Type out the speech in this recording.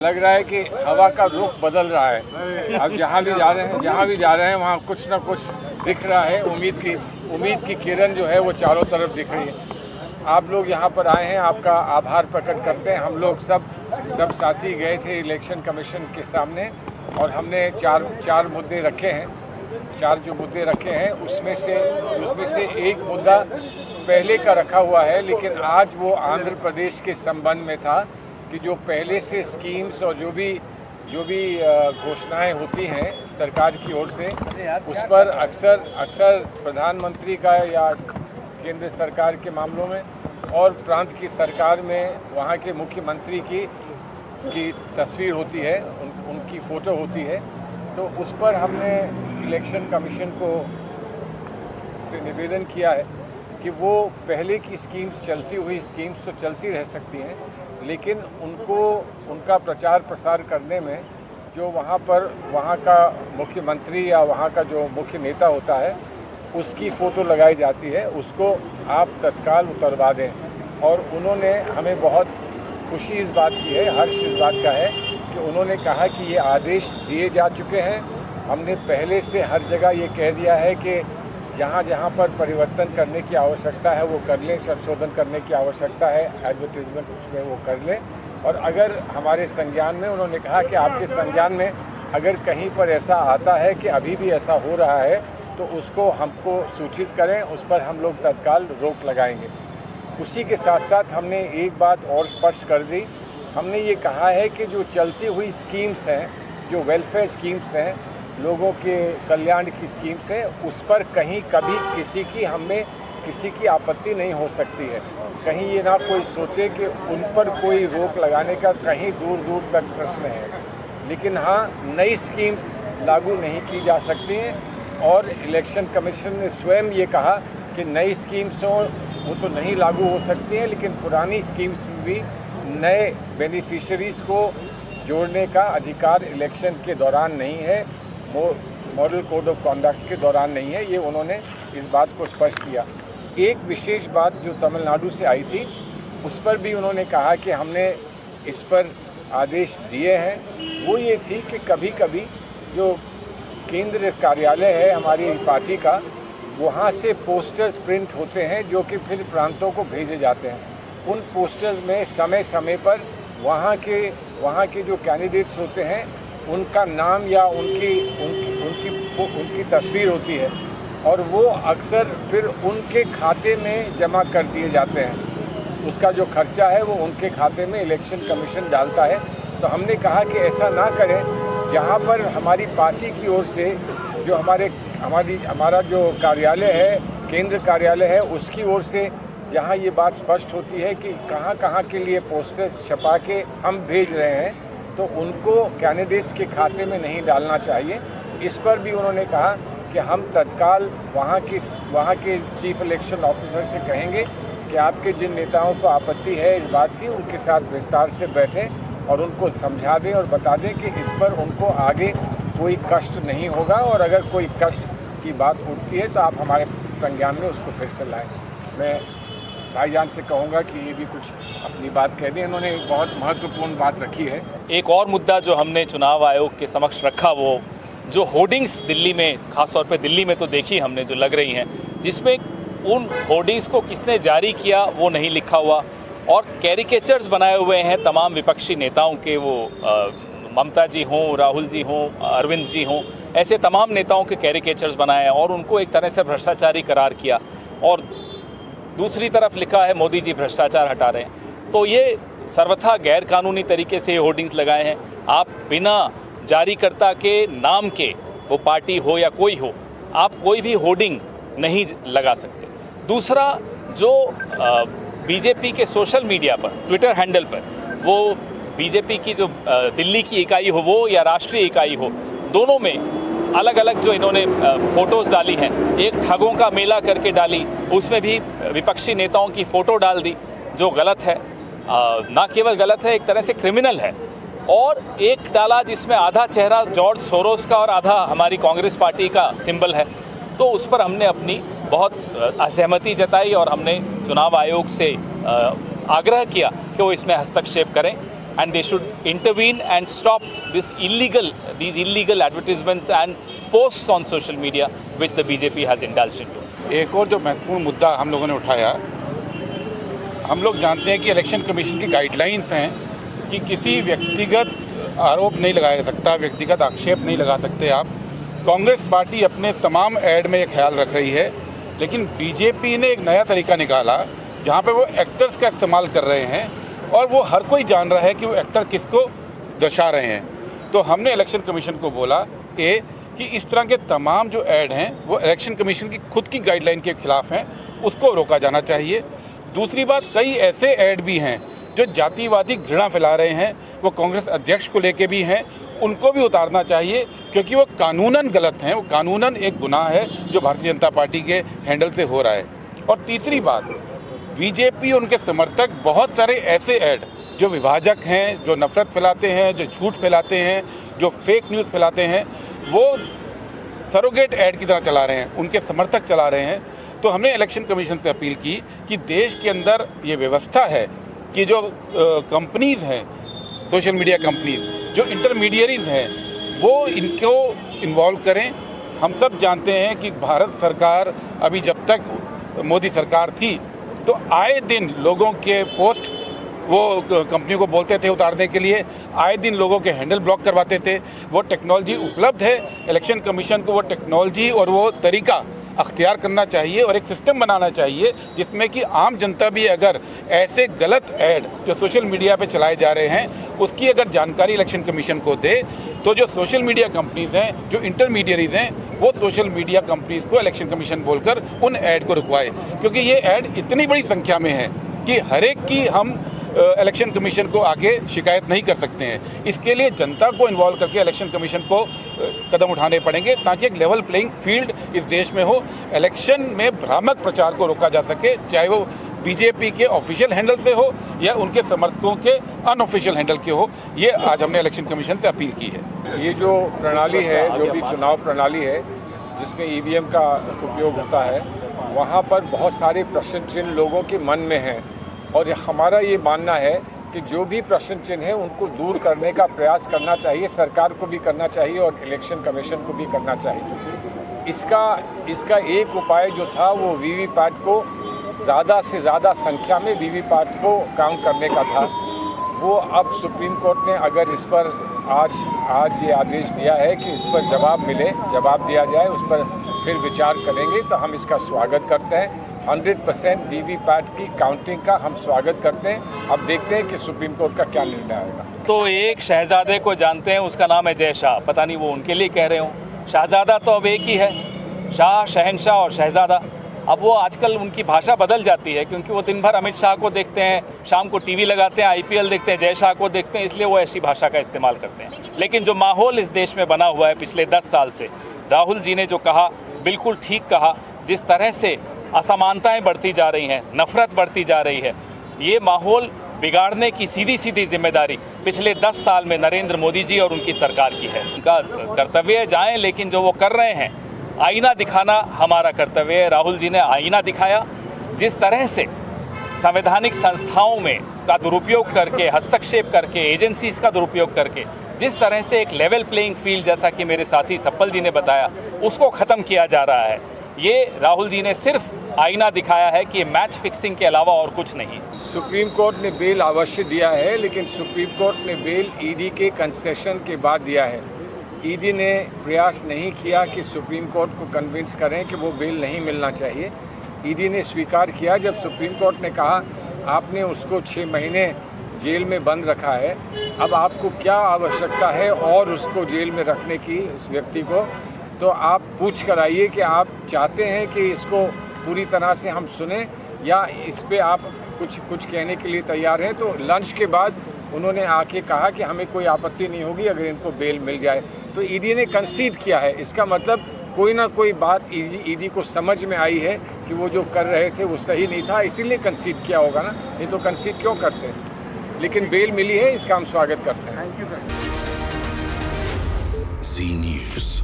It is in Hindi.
लग रहा है कि हवा का रुख बदल रहा है। अब जहाँ भी जा रहे हैं वहाँ कुछ ना कुछ दिख रहा है। उम्मीद की किरण जो है वो चारों तरफ दिख रही है। आप लोग यहाँ पर आए हैं, आपका आभार प्रकट करते हैं। हम लोग सब साथी गए थे इलेक्शन कमीशन के सामने और हमने चार मुद्दे रखे हैं। चार जो मुद्दे रखे हैं उसमें से एक मुद्दा पहले का रखा हुआ है, लेकिन आज वो आंध्र प्रदेश के संबंध में था कि जो पहले से स्कीम्स और जो भी घोषणाएं होती हैं सरकार की ओर से, उस पर अक्सर प्रधानमंत्री का या केंद्र सरकार के मामलों में और प्रांत की सरकार में वहाँ के मुख्यमंत्री की तस्वीर होती है, उनकी फ़ोटो होती है। तो उस पर हमने इलेक्शन कमीशन को से निवेदन किया है कि वो पहले की स्कीम्स, चलती हुई स्कीम्स तो चलती रह सकती हैं, लेकिन उनका प्रचार प्रसार करने में जो वहाँ का मुख्यमंत्री या वहाँ का जो मुख्य नेता होता है उसकी फ़ोटो लगाई जाती है, उसको आप तत्काल उतरवा दें। और उन्होंने हमें बहुत खुशी इस बात की है, हर्ष इस बात का है कि उन्होंने कहा कि ये आदेश दिए जा चुके हैं। हमने पहले से हर जगह ये कह दिया है कि जहाँ पर परिवर्तन करने की आवश्यकता है वो कर लें, संशोधन करने की आवश्यकता है एडवर्टीजमेंट उसमें वो कर लें। और अगर हमारे संज्ञान में, उन्होंने कहा कि आपके संज्ञान में अगर कहीं पर ऐसा आता है कि अभी भी ऐसा हो रहा है तो उसको हमको सूचित करें, उस पर हम लोग तत्काल रोक लगाएंगे। उसी के साथ साथ हमने एक बात और स्पष्ट कर दी। हमने ये कहा है कि जो चलती हुई स्कीम्स हैं, जो वेलफेयर स्कीम्स हैं, लोगों के कल्याण की स्कीम्स हैं, उस पर कहीं कभी किसी की आपत्ति नहीं हो सकती है। कहीं ये ना कोई सोचे कि उन पर कोई रोक लगाने का कहीं दूर तक प्रश्न है। लेकिन हाँ, नई स्कीम्स लागू नहीं की जा सकती हैं और इलेक्शन कमीशन ने स्वयं ये कहा कि नई स्कीम्स वो तो नहीं लागू हो सकती हैं, लेकिन पुरानी स्कीम्स में भी नए बेनिफिशरीज़ को जोड़ने का अधिकार इलेक्शन के दौरान नहीं है, मॉडल कोड ऑफ कॉन्डक्ट के दौरान नहीं है। ये उन्होंने इस बात को स्पष्ट किया। एक विशेष बात जो तमिलनाडु से आई थी उस पर भी उन्होंने कहा कि हमने इस पर आदेश दिए हैं। वो ये थी कि कभी जो केंद्र कार्यालय है हमारी पार्टी का, वहाँ से पोस्टर्स प्रिंट होते हैं जो कि फिर प्रांतों को भेजे जाते हैं। उन पोस्टर्स में समय पर वहाँ के जो कैंडिडेट्स होते हैं उनका नाम या उनकी तस्वीर होती है और वो अक्सर फिर उनके खाते में जमा कर दिए जाते हैं। उसका जो खर्चा है वो उनके खाते में इलेक्शन कमीशन डालता है। तो हमने कहा कि ऐसा ना करें। जहाँ पर हमारी पार्टी की ओर से जो हमारा जो कार्यालय है, केंद्र कार्यालय है, उसकी ओर से जहाँ ये बात स्पष्ट होती है कि कहाँ के लिए पोस्टर्स छपा के हम भेज रहे हैं, तो उनको कैंडिडेट्स के खाते में नहीं डालना चाहिए। इस पर भी उन्होंने कहा कि हम तत्काल वहाँ के चीफ इलेक्शन ऑफिसर से कहेंगे कि आपके जिन नेताओं को आपत्ति है इस बात की, उनके साथ विस्तार से बैठें और उनको समझा दें और बता दें कि इस पर उनको आगे कोई कष्ट नहीं होगा और अगर कोई कष्ट की बात उठती है तो आप हमारे संज्ञान में उसको फिर से लाएँ। मैं भाईजान से कहूँगा कि ये भी कुछ अपनी बात कह दें। इन्होंने एक बहुत महत्वपूर्ण बात रखी है। एक और मुद्दा जो हमने चुनाव आयोग के समक्ष रखा, वो जो होर्डिंग्स दिल्ली में, खासतौर पे दिल्ली में तो देखी हमने जो लग रही हैं, जिसमें उन होर्डिंग्स को किसने जारी किया वो नहीं लिखा हुआ और कैरिकेचर्स बनाए हुए हैं तमाम विपक्षी नेताओं के। वो ममता जी हों, राहुल जी हों, अरविंद जी हों, ऐसे तमाम नेताओं के कैरिकेचर्स बनाए और उनको एक तरह से भ्रष्टाचारी करार किया और दूसरी तरफ लिखा है मोदी जी भ्रष्टाचार हटा रहे हैं। तो ये सर्वथा गैर कानूनी तरीके से होर्डिंग्स लगाए हैं। आप बिना जारीकर्ता के नाम के, वो पार्टी हो या कोई हो, आप कोई भी होर्डिंग नहीं लगा सकते। दूसरा, जो बीजेपी के सोशल मीडिया पर, ट्विटर हैंडल पर, वो बीजेपी की जो दिल्ली की इकाई हो वो या राष्ट्रीय इकाई हो, दोनों में अलग अलग जो इन्होंने फ़ोटोज़ डाली हैं, एक ठगों का मेला करके डाली, उसमें भी विपक्षी नेताओं की फ़ोटो डाल दी, जो गलत है, ना केवल गलत है, एक तरह से क्रिमिनल है। और एक डाला जिसमें आधा चेहरा जॉर्ज सोरोस का और आधा हमारी कांग्रेस पार्टी का सिंबल है। तो उस पर हमने अपनी बहुत असहमति जताई और हमने चुनाव आयोग से आग्रह किया कि वो इसमें हस्तक्षेप करें। and they should intervene and stop these illegal advertisements and posts on social media which the BJP has indulged into. एक और जो महत्वपूर्ण मुद्दा हम लोगों ने उठाया, हम लोग जानते हैं कि इलेक्शन कमीशन की गाइडलाइंस हैं कि किसी व्यक्तिगत आरोप नहीं लगाया जा सकता, व्यक्तिगत आक्षेप नहीं लगा सकते आप। कांग्रेस पार्टी अपने तमाम ऐड में ये ख्याल रख रही है, लेकिन बीजेपी ने एक नया तरीका निकाला जहाँ पे वो एक्टर्स का इस्तेमाल कर रहे हैं और वो हर कोई जान रहा है कि वो एक्टर किसको दर्शा रहे हैं। तो हमने इलेक्शन कमीशन को बोला कि इस तरह के तमाम जो ऐड हैं वो इलेक्शन कमीशन की खुद की गाइडलाइन के खिलाफ हैं, उसको रोका जाना चाहिए। दूसरी बात, कई ऐसे ऐड भी हैं जो जातिवादी घृणा फैला रहे हैं, वो कांग्रेस अध्यक्ष को लेके भी हैं, उनको भी उतारना चाहिए क्योंकि वो कानूनन गलत हैं, वो कानूनन एक गुनाह है जो भारतीय जनता पार्टी के हैंडल से हो रहा है। और तीसरी बात, बीजेपी उनके समर्थक बहुत सारे ऐसे ऐड जो विभाजक हैं, जो नफरत फैलाते हैं, जो झूठ फैलाते हैं, जो फेक न्यूज़ फैलाते हैं, वो सरोगेट ऐड की तरह चला रहे हैं, उनके समर्थक चला रहे हैं। तो हमने इलेक्शन कमीशन से अपील की कि देश के अंदर ये व्यवस्था है कि जो कंपनीज़ हैं, सोशल मीडिया कंपनीज़, जो इंटरमीडियरीज़ हैं, वो इनको इन्वॉल्व करें। हम सब जानते हैं कि भारत सरकार अभी जब तक मोदी सरकार थी तो आए दिन लोगों के पोस्ट वो कंपनी को बोलते थे उतारने के लिए, आए दिन लोगों के हैंडल ब्लॉक करवाते थे। वो टेक्नोलॉजी उपलब्ध है, इलेक्शन कमीशन को वो टेक्नोलॉजी और वो तरीका अख्तियार करना चाहिए और एक सिस्टम बनाना चाहिए जिसमें कि आम जनता भी अगर ऐसे गलत ऐड जो सोशल मीडिया पे चलाए जा रहे हैं उसकी अगर जानकारी इलेक्शन कमीशन को दे, तो जो सोशल मीडिया कंपनीज़ हैं, जो इंटरमीडियरीज़ हैं, वो सोशल मीडिया कंपनीज़ को इलेक्शन कमीशन बोलकर उन ऐड को रुकवाए। क्योंकि ये ऐड इतनी बड़ी संख्या में है कि हर एक की हम इलेक्शन कमीशन को आगे शिकायत नहीं कर सकते हैं। इसके लिए जनता को इन्वॉल्व करके इलेक्शन कमीशन को कदम उठाने पड़ेंगे ताकि एक लेवल प्लेइंग फील्ड इस देश में हो, इलेक्शन में भ्रामक प्रचार को रोका जा सके, चाहे वो बीजेपी के ऑफिशियल हैंडल से हो या उनके समर्थकों के अनऑफिशियल हैंडल के हो। ये आज हमने इलेक्शन कमीशन से अपील की है। ये जो प्रणाली है, जो भी चुनाव प्रणाली है जिसमें ईवीएम का उपयोग होता है, वहाँ पर बहुत सारे प्रश्न चिन्ह लोगों के मन में हैं और हमारा ये मानना है कि जो भी प्रश्न चिन्ह है उनको दूर करने का प्रयास करना चाहिए, सरकार को भी करना चाहिए और इलेक्शन कमीशन को भी करना चाहिए। इसका एक उपाय जो था वो वीवीपैट को ज़्यादा से ज़्यादा संख्या में वीवीपैट को काउंट करने का था। वो अब सुप्रीम कोर्ट ने अगर इस पर आज ये आदेश दिया है कि इस पर जवाब दिया जाए, उस पर फिर विचार करेंगे, तो हम इसका स्वागत करते हैं। 100% वीवीपैट की काउंटिंग का हम स्वागत करते हैं। अब देखते हैं कि सुप्रीम कोर्ट का क्या निर्णय आएगा। तो एक शहजादे को जानते हैं, उसका नाम है जय शाह। पता नहीं वो उनके लिए कह रहे हो, शहजादा तो अब एक ही है, शाह, शहनशाह और शहजादा। अब वो आजकल उनकी भाषा बदल जाती है क्योंकि वो दिन भर अमित शाह को देखते हैं, शाम को टीवी लगाते हैं, आईपीएल देखते हैं, जय शाह को देखते हैं, इसलिए वो ऐसी भाषा का इस्तेमाल करते हैं। लेकिन जो माहौल इस देश में बना हुआ है पिछले 10 साल से, राहुल जी ने जो कहा बिल्कुल ठीक कहा। जिस तरह से असमानताएं बढ़ती जा रही हैं, नफरत बढ़ती जा रही है, ये माहौल बिगाड़ने की सीधी जिम्मेदारी पिछले 10 साल में नरेंद्र मोदी जी और उनकी सरकार की है। उनका कर्तव्य जाएं, लेकिन जो वो कर रहे हैं, आईना दिखाना हमारा कर्तव्य है। राहुल जी ने आईना दिखाया। जिस तरह से संवैधानिक संस्थाओं में का दुरुपयोग करके, हस्तक्षेप करके, एजेंसीज का दुरुपयोग करके, जिस तरह से एक लेवल प्लेइंग फील्ड, जैसा कि मेरे साथी सप्पल जी ने बताया, उसको ख़त्म किया जा रहा है। ये राहुल जी ने सिर्फ आईना दिखाया है कि मैच फिक्सिंग के अलावा और कुछ नहीं। सुप्रीम कोर्ट ने बेल अवश्य दिया है, लेकिन सुप्रीम कोर्ट ने बेल ईडी के कंसेशन के बाद दिया है। ईडी ने प्रयास नहीं किया कि सुप्रीम कोर्ट को कन्विंस करें कि वो बेल नहीं मिलना चाहिए। ईडी ने स्वीकार किया जब सुप्रीम कोर्ट ने कहा आपने उसको 6 महीने जेल में बंद रखा है, अब आपको क्या आवश्यकता है और उसको जेल में रखने की, उस व्यक्ति को, तो आप पूछ कर आइए कि आप चाहते हैं कि इसको पूरी तरह से हम सुने या इस पे आप कुछ कहने के लिए तैयार हैं। तो लंच के बाद उन्होंने आके कहा कि हमें कोई आपत्ति नहीं होगी अगर इनको बेल मिल जाए। तो ईडी ने कंसीड किया है। इसका मतलब कोई ना कोई बात ईडी को समझ में आई है कि वो जो कर रहे थे वो सही नहीं था, इसीलिए कंसीड किया होगा ना, नहीं तो कंसीड क्यों करते। लेकिन बेल मिली है, इसका हम स्वागत करते हैं। Zee News।